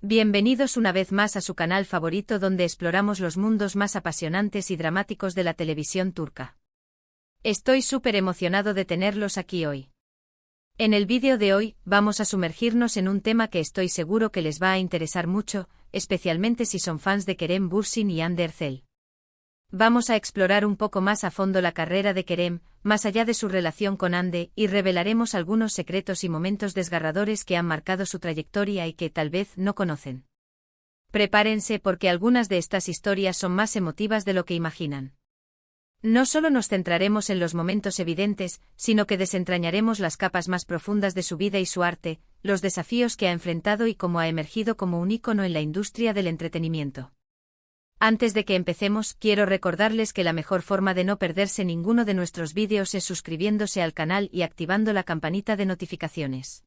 Bienvenidos una vez más a su canal favorito donde exploramos los mundos más apasionantes y dramáticos de la televisión turca. Estoy súper emocionado de tenerlos aquí hoy. En el vídeo de hoy, vamos a sumergirnos en un tema que estoy seguro que les va a interesar mucho, especialmente si son fans de Kerem Bürsin y Hande Erçel. Vamos a explorar un poco más a fondo la carrera de Kerem, más allá de su relación con Hande, y revelaremos algunos secretos y momentos desgarradores que han marcado su trayectoria y que tal vez no conocen. Prepárense porque algunas de estas historias son más emotivas de lo que imaginan. No solo nos centraremos en los momentos evidentes, sino que desentrañaremos las capas más profundas de su vida y su arte, los desafíos que ha enfrentado y cómo ha emergido como un ícono en la industria del entretenimiento. Antes de que empecemos, quiero recordarles que la mejor forma de no perderse ninguno de nuestros vídeos es suscribiéndose al canal y activando la campanita de notificaciones.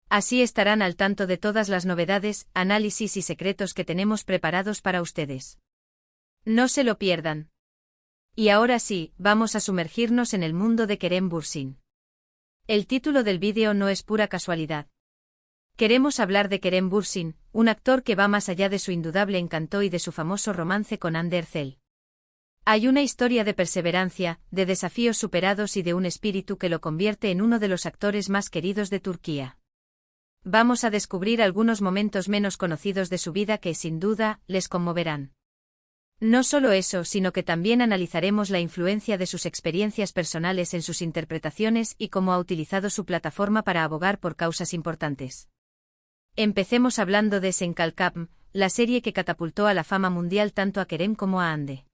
Así estarán al tanto de todas las novedades, análisis y secretos que tenemos preparados para ustedes. No se lo pierdan. Y ahora sí, vamos a sumergirnos en el mundo de Kerem Bürsin. El título del vídeo no es pura casualidad. Queremos hablar de Kerem Bürsin, un actor que va más allá de su indudable encanto y de su famoso romance con Hande Erçel. Hay una historia de perseverancia, de desafíos superados y de un espíritu que lo convierte en uno de los actores más queridos de Turquía. Vamos a descubrir algunos momentos menos conocidos de su vida que, sin duda, les conmoverán. No solo eso, sino que también analizaremos la influencia de sus experiencias personales en sus interpretaciones y cómo ha utilizado su plataforma para abogar por causas importantes. Empecemos hablando de Sen Kalkam, la serie que catapultó a la fama mundial tanto a Kerem como a Hande.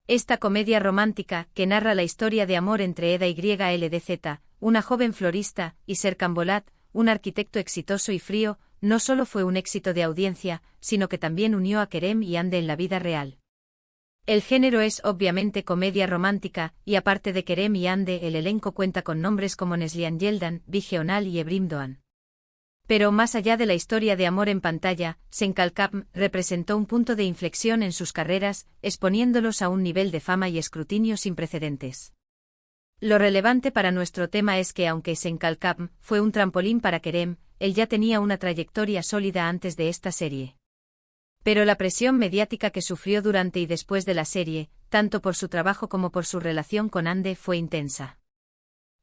Esta comedia romántica, que narra la historia de amor entre Eda YLDZ, una joven florista, y Serkan Bolat, un arquitecto exitoso y frío, no solo fue un éxito de audiencia, sino que también unió a Kerem y Hande en la vida real. El género es obviamente comedia romántica, y aparte de Kerem y Hande el elenco cuenta con nombres como Neslihan Yeldan, Bige Onal y Ebrim Doğan. Pero más allá de la historia de amor en pantalla, Sen Kalkam representó un punto de inflexión en sus carreras, exponiéndolos a un nivel de fama y escrutinio sin precedentes. Lo relevante para nuestro tema es que aunque Sen Kalkam fue un trampolín para Kerem, él ya tenía una trayectoria sólida antes de esta serie. Pero la presión mediática que sufrió durante y después de la serie, tanto por su trabajo como por su relación con Hande, fue intensa.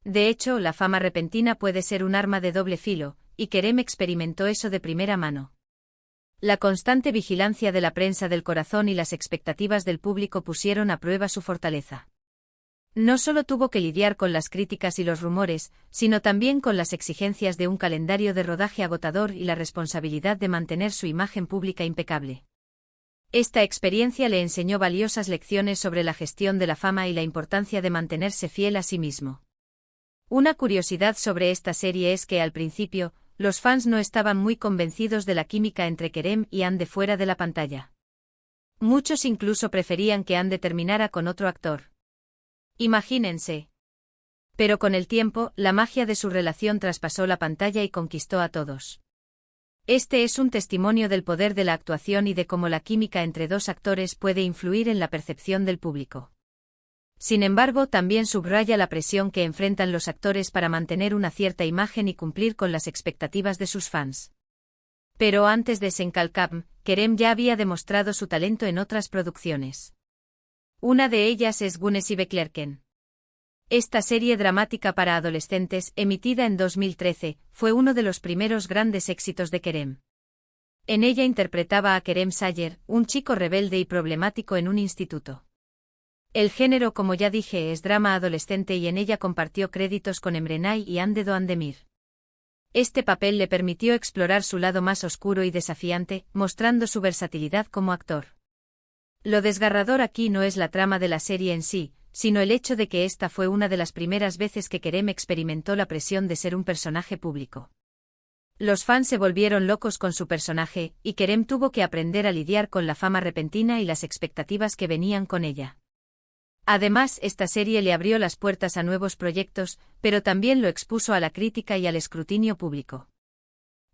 De hecho, la fama repentina puede ser un arma de doble filo, y Kerem experimentó eso de primera mano. La constante vigilancia de la prensa del corazón y las expectativas del público pusieron a prueba su fortaleza. No solo tuvo que lidiar con las críticas y los rumores, sino también con las exigencias de un calendario de rodaje agotador y la responsabilidad de mantener su imagen pública impecable. Esta experiencia le enseñó valiosas lecciones sobre la gestión de la fama y la importancia de mantenerse fiel a sí mismo. Una curiosidad sobre esta serie es que al principio, los fans no estaban muy convencidos de la química entre Kerem y Hande fuera de la pantalla. Muchos incluso preferían que Hande terminara con otro actor. Imagínense. Pero con el tiempo, la magia de su relación traspasó la pantalla y conquistó a todos. Este es un testimonio del poder de la actuación y de cómo la química entre dos actores puede influir en la percepción del público. Sin embargo, también subraya la presión que enfrentan los actores para mantener una cierta imagen y cumplir con las expectativas de sus fans. Pero antes de Sen Kalkam, Kerem ya había demostrado su talento en otras producciones. Una de ellas es Güneşi Beklerken. Esta serie dramática para adolescentes, emitida en 2013, fue uno de los primeros grandes éxitos de Kerem. En ella interpretaba a Kerem Sayer, un chico rebelde y problemático en un instituto. El género, como ya dije, es drama adolescente y en ella compartió créditos con Emre Nay y Hande Doğandemir. Este papel le permitió explorar su lado más oscuro y desafiante, mostrando su versatilidad como actor. Lo desgarrador aquí no es la trama de la serie en sí, sino el hecho de que esta fue una de las primeras veces que Kerem experimentó la presión de ser un personaje público. Los fans se volvieron locos con su personaje, y Kerem tuvo que aprender a lidiar con la fama repentina y las expectativas que venían con ella. Además, esta serie le abrió las puertas a nuevos proyectos, pero también lo expuso a la crítica y al escrutinio público.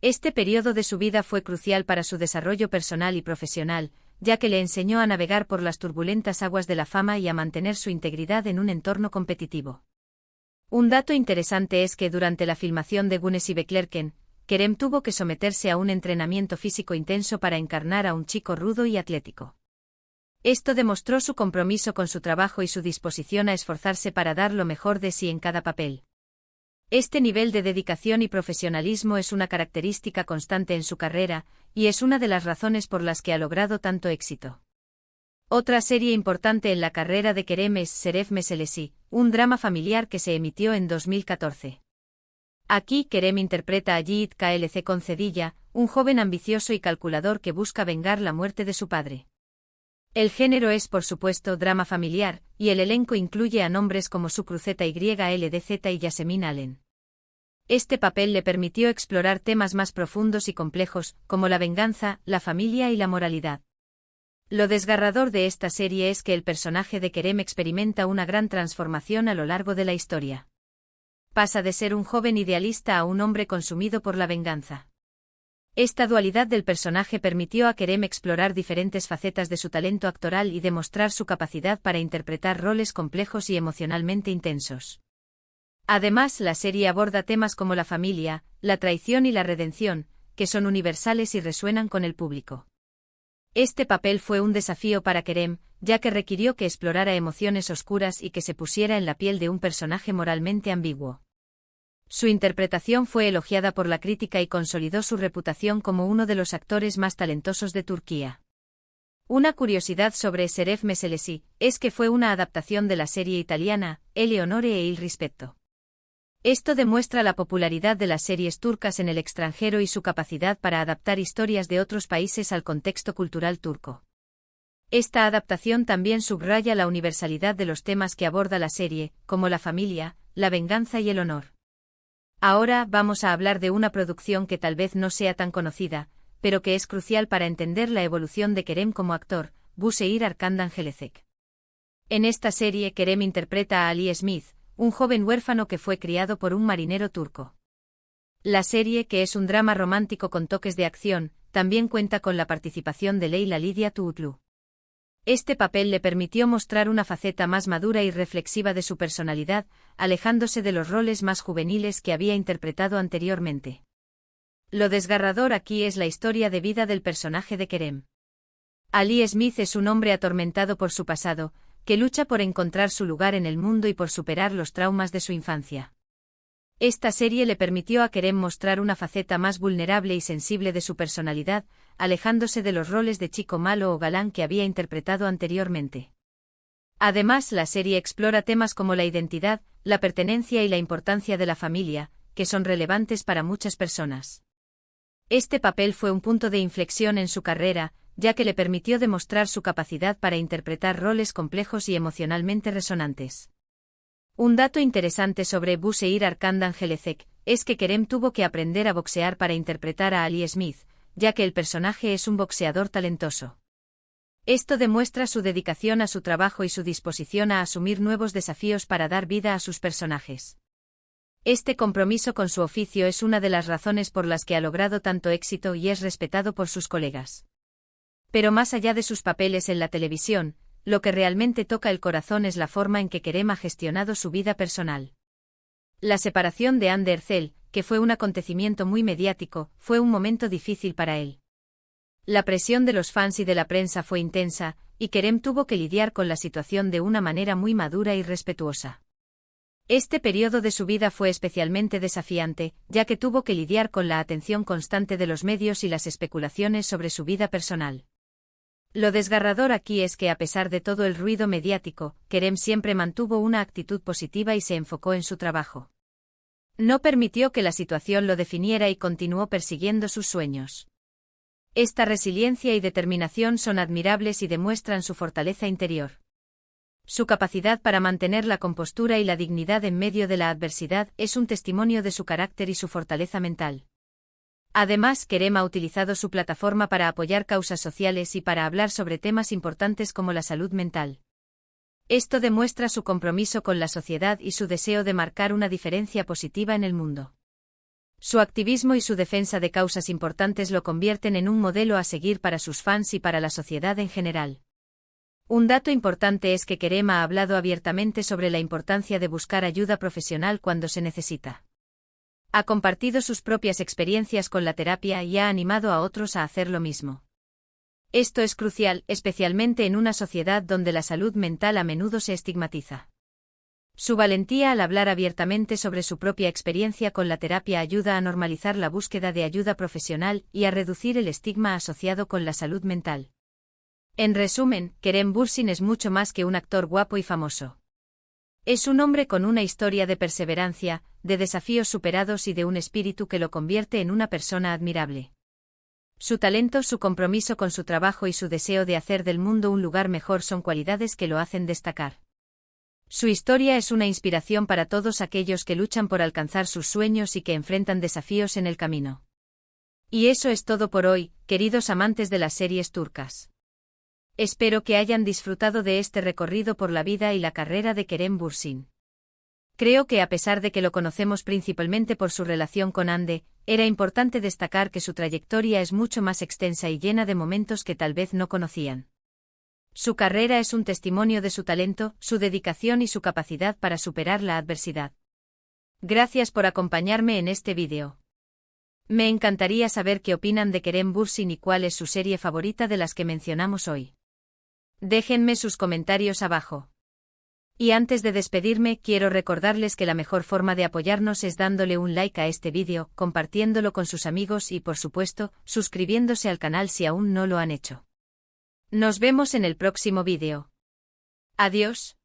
Este periodo de su vida fue crucial para su desarrollo personal y profesional, ya que le enseñó a navegar por las turbulentas aguas de la fama y a mantener su integridad en un entorno competitivo. Un dato interesante es que durante la filmación de Güneşi Beklerken, Kerem tuvo que someterse a un entrenamiento físico intenso para encarnar a un chico rudo y atlético. Esto demostró su compromiso con su trabajo y su disposición a esforzarse para dar lo mejor de sí en cada papel. Este nivel de dedicación y profesionalismo es una característica constante en su carrera, y es una de las razones por las que ha logrado tanto éxito. Otra serie importante en la carrera de Kerem es Şeref Meselesi, un drama familiar que se emitió en 2014. Aquí Kerem interpreta a Yiğit Klc Concedilla, un joven ambicioso y calculador que busca vengar la muerte de su padre. El género es por supuesto drama familiar, y el elenco incluye a nombres como Şükrü Ldz y Yasemin Allen. Este papel le permitió explorar temas más profundos y complejos, como la venganza, la familia y la moralidad. Lo desgarrador de esta serie es que el personaje de Kerem experimenta una gran transformación a lo largo de la historia. Pasa de ser un joven idealista a un hombre consumido por la venganza. Esta dualidad del personaje permitió a Kerem explorar diferentes facetas de su talento actoral y demostrar su capacidad para interpretar roles complejos y emocionalmente intensos. Además, la serie aborda temas como la familia, la traición y la redención, que son universales y resuenan con el público. Este papel fue un desafío para Kerem, ya que requirió que explorara emociones oscuras y que se pusiera en la piel de un personaje moralmente ambiguo. Su interpretación fue elogiada por la crítica y consolidó su reputación como uno de los actores más talentosos de Turquía. Una curiosidad sobre Şeref Meselesi es que fue una adaptación de la serie italiana Eleonore e il rispetto. Esto demuestra la popularidad de las series turcas en el extranjero y su capacidad para adaptar historias de otros países al contexto cultural turco. Esta adaptación también subraya la universalidad de los temas que aborda la serie, como la familia, la venganza y el honor. Ahora vamos a hablar de una producción que tal vez no sea tan conocida, pero que es crucial para entender la evolución de Kerem como actor, Bu Şehir Arkandan Gelecek. En esta serie Kerem interpreta a Ali Smith, un joven huérfano que fue criado por un marinero turco. La serie, que es un drama romántico con toques de acción, también cuenta con la participación de Leyla Lidia Tuğutlu. Este papel le permitió mostrar una faceta más madura y reflexiva de su personalidad, alejándose de los roles más juveniles que había interpretado anteriormente. Lo desgarrador aquí es la historia de vida del personaje de Kerem. Ali Smith es un hombre atormentado por su pasado, que lucha por encontrar su lugar en el mundo y por superar los traumas de su infancia. Esta serie le permitió a Kerem mostrar una faceta más vulnerable y sensible de su personalidad, alejándose de los roles de chico malo o galán que había interpretado anteriormente. Además, la serie explora temas como la identidad, la pertenencia y la importancia de la familia, que son relevantes para muchas personas. Este papel fue un punto de inflexión en su carrera, ya que le permitió demostrar su capacidad para interpretar roles complejos y emocionalmente resonantes. Un dato interesante sobre Bu Şehir Arkandan Gelecek es que Kerem tuvo que aprender a boxear para interpretar a Ali Smith, ya que el personaje es un boxeador talentoso. Esto demuestra su dedicación a su trabajo y su disposición a asumir nuevos desafíos para dar vida a sus personajes. Este compromiso con su oficio es una de las razones por las que ha logrado tanto éxito y es respetado por sus colegas. Pero más allá de sus papeles en la televisión, lo que realmente toca el corazón es la forma en que Kerem ha gestionado su vida personal. La separación de Hande Erçel, que fue un acontecimiento muy mediático, fue un momento difícil para él. La presión de los fans y de la prensa fue intensa, y Kerem tuvo que lidiar con la situación de una manera muy madura y respetuosa. Este periodo de su vida fue especialmente desafiante, ya que tuvo que lidiar con la atención constante de los medios y las especulaciones sobre su vida personal. Lo desgarrador aquí es que a pesar de todo el ruido mediático, Kerem siempre mantuvo una actitud positiva y se enfocó en su trabajo. No permitió que la situación lo definiera y continuó persiguiendo sus sueños. Esta resiliencia y determinación son admirables y demuestran su fortaleza interior. Su capacidad para mantener la compostura y la dignidad en medio de la adversidad es un testimonio de su carácter y su fortaleza mental. Además, Kerem ha utilizado su plataforma para apoyar causas sociales y para hablar sobre temas importantes como la salud mental. Esto demuestra su compromiso con la sociedad y su deseo de marcar una diferencia positiva en el mundo. Su activismo y su defensa de causas importantes lo convierten en un modelo a seguir para sus fans y para la sociedad en general. Un dato importante es que Kerem ha hablado abiertamente sobre la importancia de buscar ayuda profesional cuando se necesita. Ha compartido sus propias experiencias con la terapia y ha animado a otros a hacer lo mismo. Esto es crucial, especialmente en una sociedad donde la salud mental a menudo se estigmatiza. Su valentía al hablar abiertamente sobre su propia experiencia con la terapia ayuda a normalizar la búsqueda de ayuda profesional y a reducir el estigma asociado con la salud mental. En resumen, Kerem Bürsin es mucho más que un actor guapo y famoso. Es un hombre con una historia de perseverancia, de desafíos superados y de un espíritu que lo convierte en una persona admirable. Su talento, su compromiso con su trabajo y su deseo de hacer del mundo un lugar mejor son cualidades que lo hacen destacar. Su historia es una inspiración para todos aquellos que luchan por alcanzar sus sueños y que enfrentan desafíos en el camino. Y eso es todo por hoy, queridos amantes de las series turcas. Espero que hayan disfrutado de este recorrido por la vida y la carrera de Kerem Bürsin. Creo que a pesar de que lo conocemos principalmente por su relación con Hande, era importante destacar que su trayectoria es mucho más extensa y llena de momentos que tal vez no conocían. Su carrera es un testimonio de su talento, su dedicación y su capacidad para superar la adversidad. Gracias por acompañarme en este vídeo. Me encantaría saber qué opinan de Kerem Bürsin y cuál es su serie favorita de las que mencionamos hoy. Déjenme sus comentarios abajo. Y antes de despedirme, quiero recordarles que la mejor forma de apoyarnos es dándole un like a este vídeo, compartiéndolo con sus amigos y, por supuesto, suscribiéndose al canal si aún no lo han hecho. Nos vemos en el próximo vídeo. Adiós.